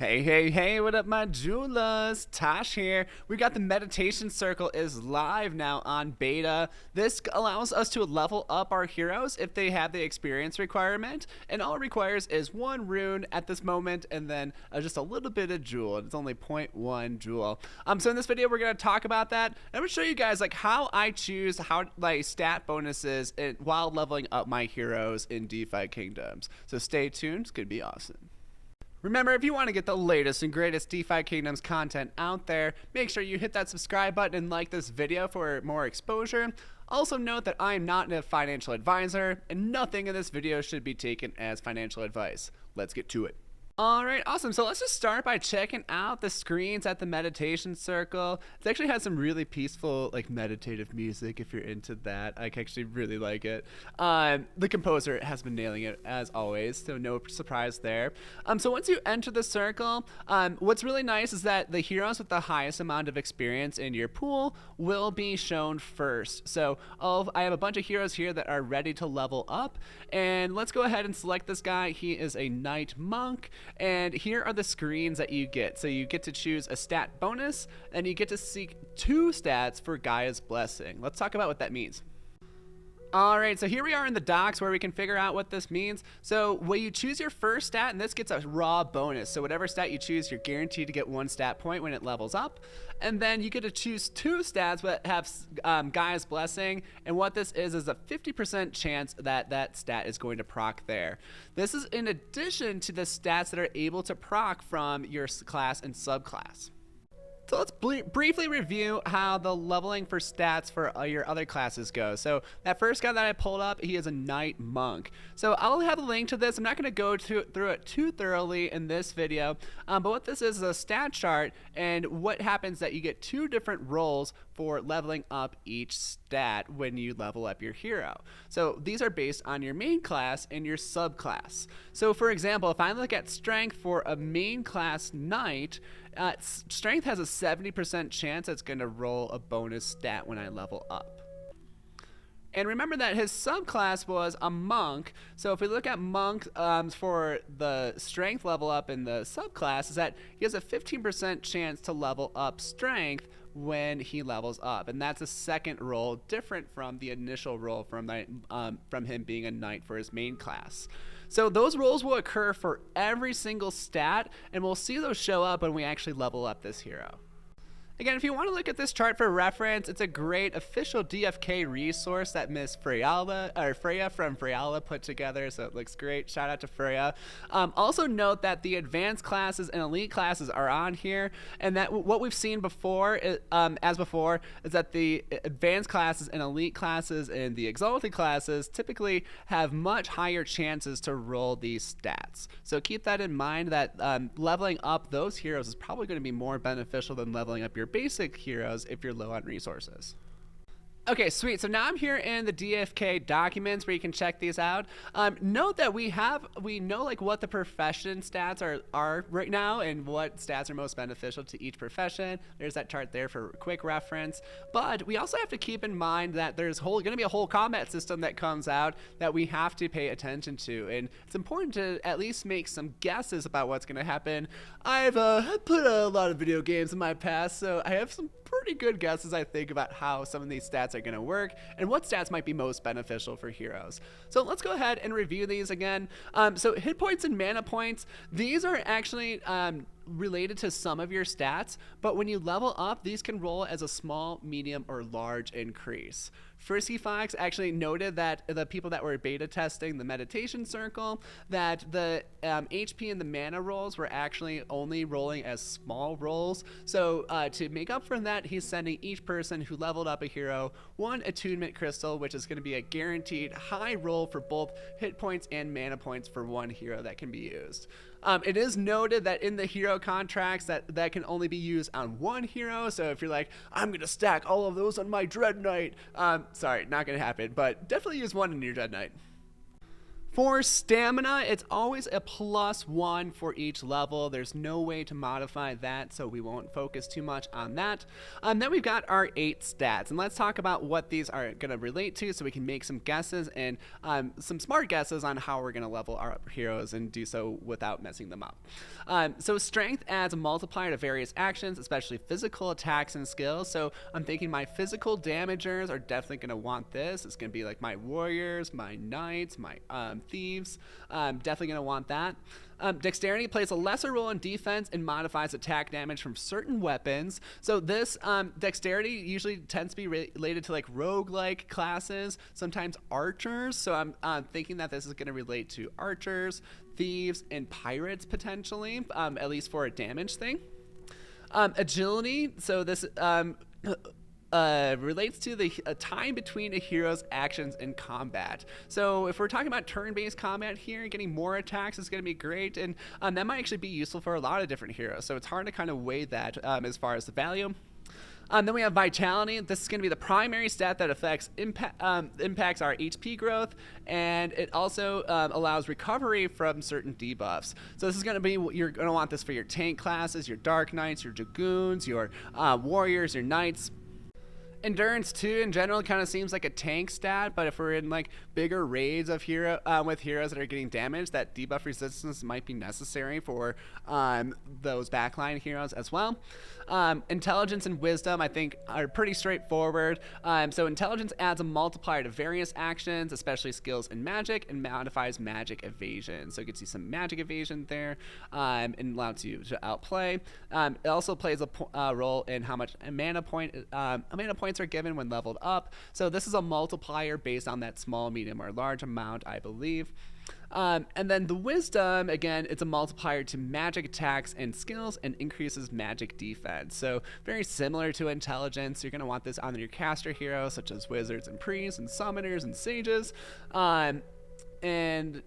Hey, what up, my jewelers? Tosh here. We got the meditation circle is live now on beta. This allows us to level up our heroes if they have the experience requirement, and all it requires is one rune at this moment, and then just a little bit of jewel. It's only 0.1 jewel. So in this video, we're gonna talk about that. I'm gonna show you guys like how I choose stat bonuses while leveling up my heroes in DeFi Kingdoms. So stay tuned. It's gonna be awesome. Remember, if you want to get the latest and greatest DeFi Kingdoms content out there, make sure you hit that subscribe button and like this video for more exposure. Also note that I am not a financial advisor, and nothing in this video should be taken as financial advice. Let's get to it. Alright, awesome. So let's just start by checking out the screens at the meditation circle. It actually has some really peaceful, like, meditative music if you're into that. I actually really like it. The composer has been nailing it as always, so no surprise there. So once you enter the circle, what's really nice is that the heroes with the highest amount of experience in your pool will be shown first. So I have a bunch of heroes here that are ready to level up, and let's go ahead and select this guy. He is a Knight Monk. And here are the screens that you get. So you get to choose a stat bonus, and you get to seek 2 stats for Gaia's Blessing. Let's talk about what that means. Alright, so here we are in the docs where we can figure out what this means. So when you choose your first stat, and this gets a raw bonus. So whatever stat you choose, you're guaranteed to get 1 stat point when it levels up. And then you get to choose 2 stats that have Gaia's Blessing. And what this is a 50% chance that that stat is going to proc there. This is in addition to the stats that are able to proc from your class and subclass. So let's briefly review how the leveling for stats for your other classes go. So that first guy that I pulled up, he is a Knight Monk. So I'll have a link to this. I'm not going to go through it too thoroughly in this video, but what this is a stat chart, and what happens that you get 2 different roles for leveling up each stat when you level up your hero. So these are based on your main class and your subclass. So for example, if I look at strength for a main class Knight, strength has a 70% chance it's going to roll a bonus stat when I level up. And remember that his subclass was a monk. So if we look at monk for the strength level up in the subclass, is that he has a 15% chance to level up strength when he levels up, and that's a second roll different from the initial roll from him being a knight for his main class. So those rolls will occur for every single stat, and we'll see those show up when we actually level up this hero. Again, if you want to look at this chart for reference, it's a great official DFK resource that Miss Freya from Freya put together, so it looks great. Shout out to Freya. Also note that the advanced classes and elite classes are on here, and that what we've seen before, is that the advanced classes and elite classes and the exalted classes typically have much higher chances to roll these stats. So keep that in mind, that leveling up those heroes is probably going to be more beneficial than leveling up your basic heroes if you're low on resources. Okay, sweet. So now I'm here in the DFK documents where you can check these out. Note that we know like what the profession stats are right now and what stats are most beneficial to each profession. There's that chart there for quick reference. But we also have to keep in mind that there's going to be a whole combat system that comes out that we have to pay attention to, and it's important to at least make some guesses about what's going to happen. I've put a lot of video games in my past, so I have some pretty good guesses, I think, about how some of these stats are going to work and what stats might be most beneficial for heroes. So let's go ahead and review these again. So hit points and mana points, these are actually related to some of your stats, but when you level up, these can roll as a small, medium, or large increase. Frisky Fox actually noted that the people that were beta testing the meditation circle, that the HP and the mana rolls were actually only rolling as small rolls. So to make up for that, he's sending each person who leveled up a hero 1 attunement crystal, which is going to be a guaranteed high roll for both hit points and mana points for 1 hero that can be used. It is noted that in the hero contracts that can only be used on 1 hero. So if you're like, I'm going to stack all of those on my Dread Knight, sorry, not going to happen, but definitely use 1 in your Dread Knight. For stamina, it's always a +1 for each level. There's no way to modify that, so we won't focus too much on that. Then we've got our 8 stats, and let's talk about what these are going to relate to so we can make some guesses and some smart guesses on how we're going to level our heroes and do so without messing them up. So strength adds a multiplier to various actions, especially physical attacks and skills. So I'm thinking my physical damagers are definitely going to want this. It's going to be like my warriors, my knights, my thieves. Definitely going to want that. Dexterity plays a lesser role in defense and modifies attack damage from certain weapons. So this dexterity usually tends to be related to like roguelike classes, sometimes archers. So I'm thinking that this is going to relate to archers, thieves, and pirates potentially, at least for a damage thing. Agility. So this relates to the time between a hero's actions in combat. So if we're talking about turn-based combat here, getting more attacks is going to be great, and that might actually be useful for a lot of different heroes. So it's hard to kind of weigh that as far as the value. Then we have vitality. This is going to be the primary stat that affects impacts our HP growth, and it also allows recovery from certain debuffs. So this is going to be, you're going to want this for your tank classes, your dark knights, your dragoons, your warriors, your knights. Endurance 2 in general kind of seems like a tank stat, but if we're in like bigger raids of with heroes that are getting damaged, that debuff resistance might be necessary for those backline heroes as well. Intelligence and wisdom I think are pretty straightforward. So intelligence adds a multiplier to various actions, especially skills and magic, and modifies magic evasion. So it gets you some magic evasion there, and allows you to outplay. It also plays a role in how much mana points are given when leveled up. So this is a multiplier based on that small, medium, or large amount, I believe. And then the wisdom, again, it's a multiplier to magic attacks and skills and increases magic defense. So very similar to intelligence. You're going to want this on your caster heroes such as wizards and priests and summoners and sages. And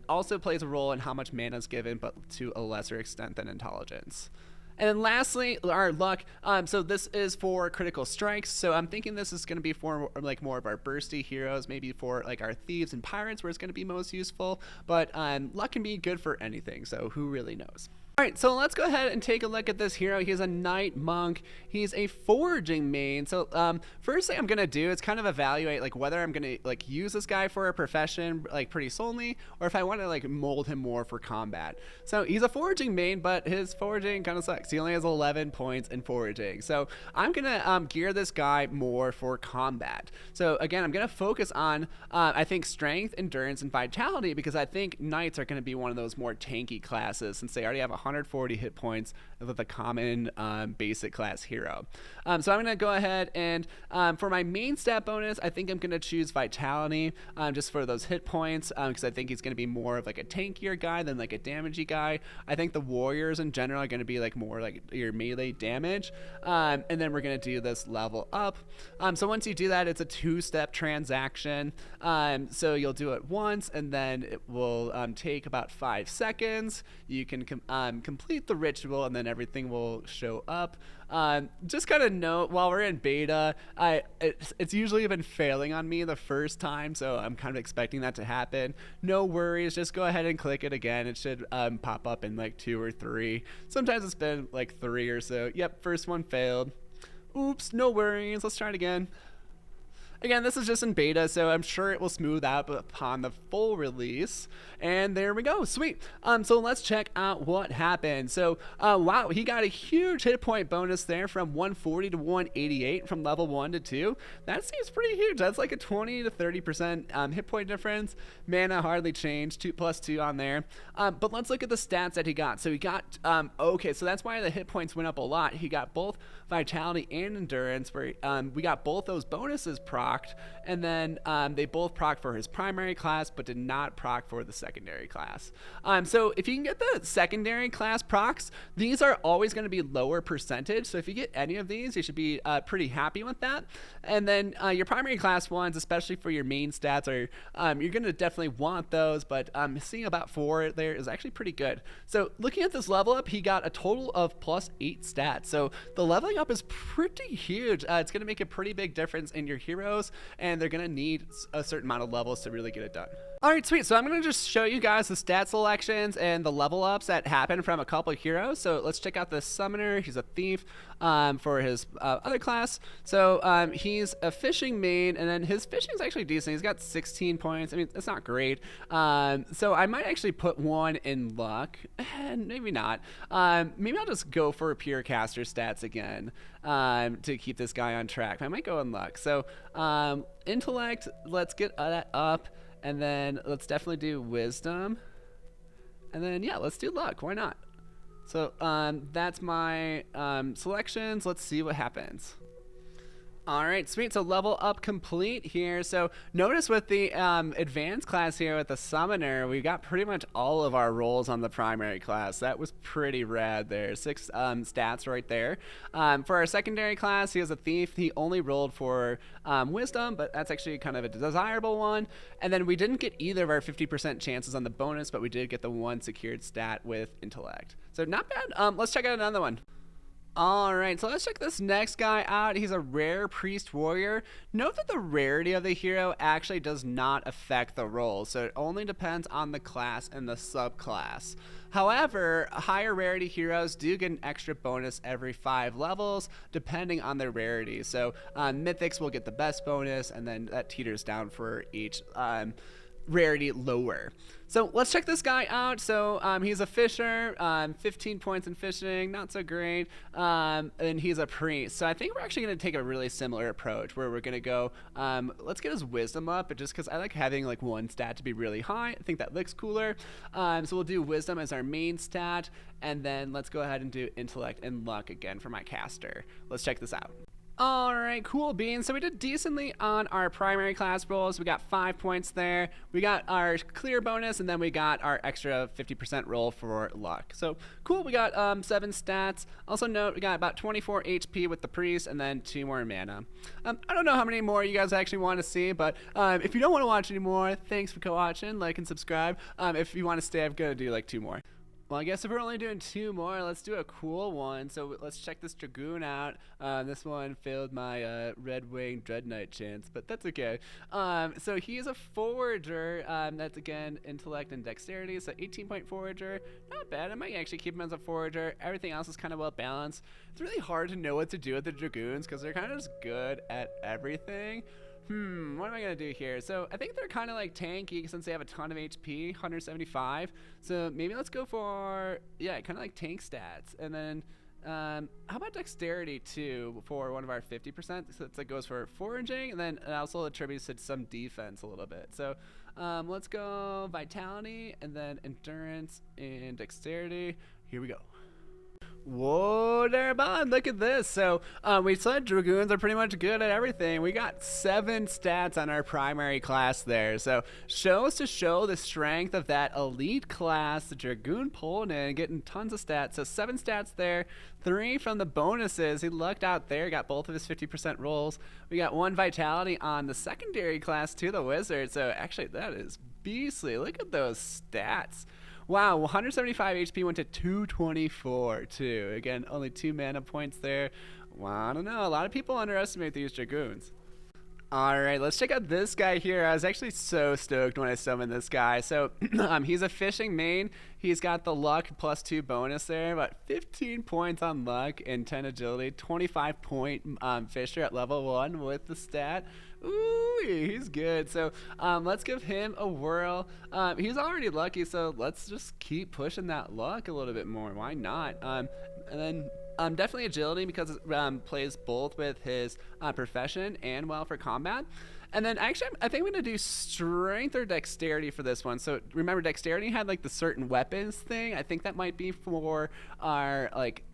also plays a role in how much mana is given, but to a lesser extent than intelligence. And then lastly, our luck. So this is for critical strikes. So I'm thinking this is going to be for like more of our bursty heroes, maybe for like our thieves and pirates where it's going to be most useful. But luck can be good for anything. So who really knows? All right, so let's go ahead and take a look at this hero. He's a knight monk. He's a foraging main. So first thing I'm gonna do is kind of evaluate like whether I'm gonna like use this guy for a profession like pretty solely, or if I want to like mold him more for combat. So he's a foraging main, but his foraging kind of sucks. He only has 11 points in foraging. So I'm gonna gear this guy more for combat. So again, I'm gonna focus on I think strength, endurance, and vitality, because I think knights are gonna be one of those more tanky classes since they already have 140 hit points with a common basic class hero. So I'm going to go ahead and for my main stat bonus, I think I'm going to choose vitality just for those hit points, because I think he's going to be more of like a tankier guy than like a damagey guy. I think the warriors in general are going to be like more like your melee damage, and then we're going to do this level up. So once you do that, it's a 2-step transaction. So you'll do it once, and then it will take about 5 seconds. You can complete the ritual, and then everything will show up. Just kind of note, while we're in beta, it's usually been failing on me the first time, so I'm kind of expecting that to happen. No worries, just go ahead and click it again. It should pop up in like 2 or 3. Sometimes it's been like 3 or so. Yep, first one failed. Oops, no worries, let's try it again. Again, this is just in beta, so I'm sure it will smooth out upon the full release. And there we go, sweet. So let's check out what happened. So, wow, he got a huge hit point bonus there from 140 to 188 from level 1 to 2. That seems pretty huge. That's like a 20 to 30% hit point difference. Mana hardly changed, 2+2 on there. But let's look at the stats that he got. So he got, okay, so that's why the hit points went up a lot. He got both vitality and endurance, where we got both those bonuses procced, and then they both proc for his primary class but did not proc for the secondary class. So if you can get the secondary class procs, these are always going to be lower percentage, so if you get any of these, you should be pretty happy with that. And then your primary class ones, especially for your main stats, are you're going to definitely want those, but seeing about 4 there is actually pretty good. So looking at this level up, he got a total of +8 stats, so the leveling up is pretty huge. It's going to make a pretty big difference in your heroes, and they're going to need a certain amount of levels to really get it done. All right, sweet. So I'm going to just show you guys the stat selections and the level ups that happen from a couple of heroes. So let's check out the summoner. He's a thief for his other class. So he's a fishing main, and then his fishing is actually decent. He's got 16 points. I mean, that's not great. So I might actually put one in luck. Maybe not. Maybe I'll just go for pure caster stats again to keep this guy on track. I might go in luck. So intellect, let's get that up. And then let's definitely do wisdom. And then, yeah, let's do luck. Why not? So that's my selections. Let's see what happens. All right, sweet. So level up complete here. So notice with the advanced class here with the summoner, we got pretty much all of our roles on the primary class. That was pretty rad there. 6 stats right there. For our secondary class, he has a thief. He only rolled for wisdom, but that's actually kind of a desirable one. And then we didn't get either of our 50% chances on the bonus, but we did get the 1 secured stat with intellect. So not bad. Let's check out another one. Alright, so let's check this next guy out. He's a rare priest warrior. Note that the rarity of the hero actually does not affect the roll, so it only depends on the class and the subclass. However, higher rarity heroes do get an extra bonus every 5 levels, depending on their rarity. So mythics will get the best bonus, and then that teeters down for each rarity lower. So let's check this guy out. So he's a fisher, 15 points in fishing, not so great, and he's a priest. So I think we're actually going to take a really similar approach where we're going to go, let's get his wisdom up, but just because I like having like one stat to be really high, I think that looks cooler. So we'll do wisdom as our main stat, and then let's go ahead and do intellect and luck again for my caster. Let's check this out. Alright, cool beans. So we did decently on our primary class rolls. We got 5 points there. We got our clear bonus, and then we got our extra 50% roll for luck. So cool, we got 7 stats. Also note, we got about 24 HP with the priest, and then 2 more mana. I don't know how many more you guys actually want to see, but if you don't want to watch anymore, thanks for watching, like and subscribe. If you want to stay, I'm going to do like 2 more. Well, I guess if we're only doing 2 more, let's do a cool one. So let's check this Dragoon out. This one failed my Red Wing Dread Knight chance, but that's okay. So he is a forager. That's, again, intellect and dexterity. So 18-point forager. Not bad. I might actually keep him as a forager. Everything else is kind of well balanced. It's really hard to know what to do with the Dragoons because they're kind of just good at everything. What am I going to do here? So I think they're kind of like tanky since they have a ton of HP, 175. So maybe let's go for, yeah, kind of like tank stats. And then how about dexterity too for one of our 50%? So it goes for foraging, and then it also attributes to some defense a little bit. So let's go vitality and then endurance and dexterity. Here we go. Whoa there, bud. Look at this. So we said Dragoons are pretty much good at everything. We got 7 stats on our primary class there. So shows to show the strength of that elite class, the Dragoon pulling in, getting tons of stats. So 7 stats there, 3 from the bonuses. He lucked out there, got both of his 50% rolls. We got 1 vitality on the secondary class to the wizard. So actually that is beastly. Look at those stats. Wow, 175 HP went to 224 too. Again, only 2 mana points there. Wow, I don't know. A lot of people underestimate these Dragoons. Alright, let's check out this guy here. I was actually so stoked when I summoned this guy. So he's a fishing main. He's got the luck plus 2 bonus there, about 15 points on luck and 10 agility, 25 point fisher at level 1 with the stat. Ooh, he's good. So let's give him a whirl. He's already lucky, so let's just keep pushing that luck a little bit more. Why not? And then definitely agility because it plays both with his profession and well for combat. And then actually, I think I'm going to do strength or dexterity for this one. So remember, dexterity had like the certain weapons thing. I think that might be for our like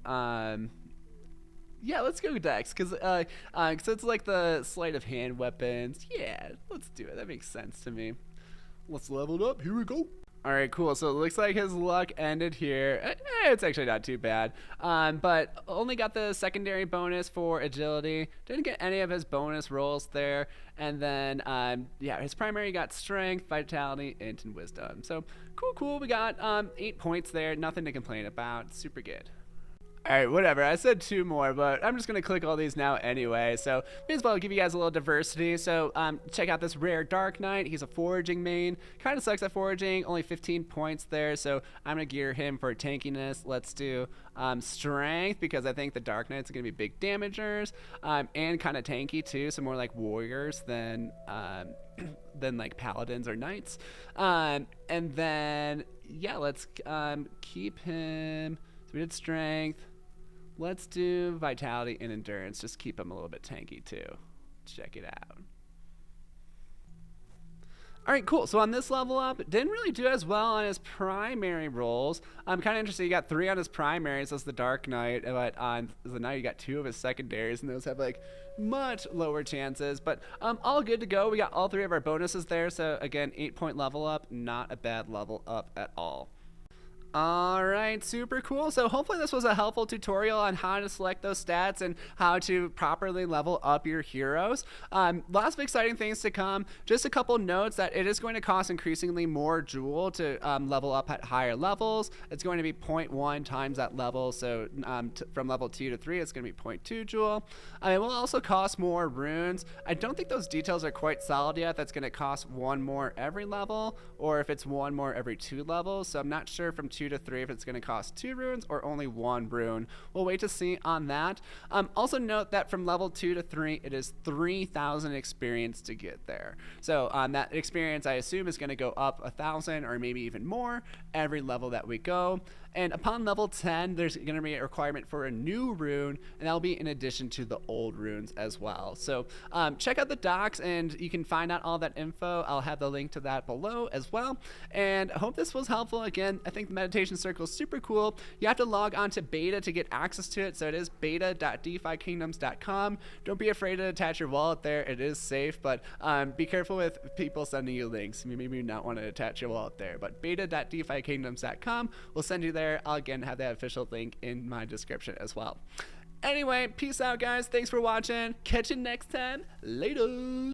yeah, let's go dex because it's like the sleight of hand weapons. Yeah, let's do it. That makes sense to me. Let's level it up. Here we go. All right, cool. So it looks like his luck ended here. It's actually not too bad, but only got the secondary bonus for agility. Didn't get any of his bonus rolls there. And then, yeah, his primary got strength, vitality, int, and wisdom. So cool. We got 8 points there. Nothing to complain about. Super good. All right, whatever. I said 2 more, but I'm just going to click all these now anyway. So may as well give you guys a little diversity. So check out this rare Dark Knight. He's a foraging main. Kind of sucks at foraging. Only 15 points there. So I'm going to gear him for tankiness. Let's do strength, because I think the Dark Knights are going to be big damagers, and kind of tanky too. So more like warriors than like paladins or knights. And then, yeah, let's keep him. So we did strength. Let's do vitality and endurance. Just keep him a little bit tanky too. Check it out. All right, cool. So on this level up, didn't really do as well on his primary roles. I'm kind of interested. He got 3 on his primaries as the Dark Knight, but on the Knight, he got 2 of his secondaries, and those have like much lower chances. But all good to go. We got all 3 of our bonuses there. So again, 8-point level up, not a bad level up at all. All right, super cool. So hopefully this was a helpful tutorial on how to select those stats and how to properly level up your heroes. Lots of exciting things to come. Just a couple notes that it is going to cost increasingly more jewel to level up at higher levels. It's going to be 0.1 times that level. So from level 2 to 3, it's going to be 0.2 jewel. It will also cost more runes. I don't think those details are quite solid yet. That's going to cost 1 more every level, or if it's 1 more every 2 levels. So I'm not sure from 2 to 3 if it's going to cost 2 runes or only 1 rune. We'll wait to see on that. Also note that from level 2 to 3, it is 3,000 experience to get there. So that experience, I assume, is going to go up 1,000 or maybe even more every level that we go. And upon level 10, there's going to be a requirement for a new rune, and that'll be in addition to the old runes as well. So check out the docs, and you can find out all that info. I'll have the link to that below as well. And I hope this was helpful. Again, I think the meditation circle is super cool. You have to log on to beta to get access to it. So it is beta.defikingdoms.com. Don't be afraid to attach your wallet there. It is safe, but be careful with people sending you links. You maybe not want to attach your wallet there, but beta.defikingdoms.com will send you there. I'll again have that official link in my description as well. Anyway, peace out, guys. Thanks for watching. Catch you next time. Later.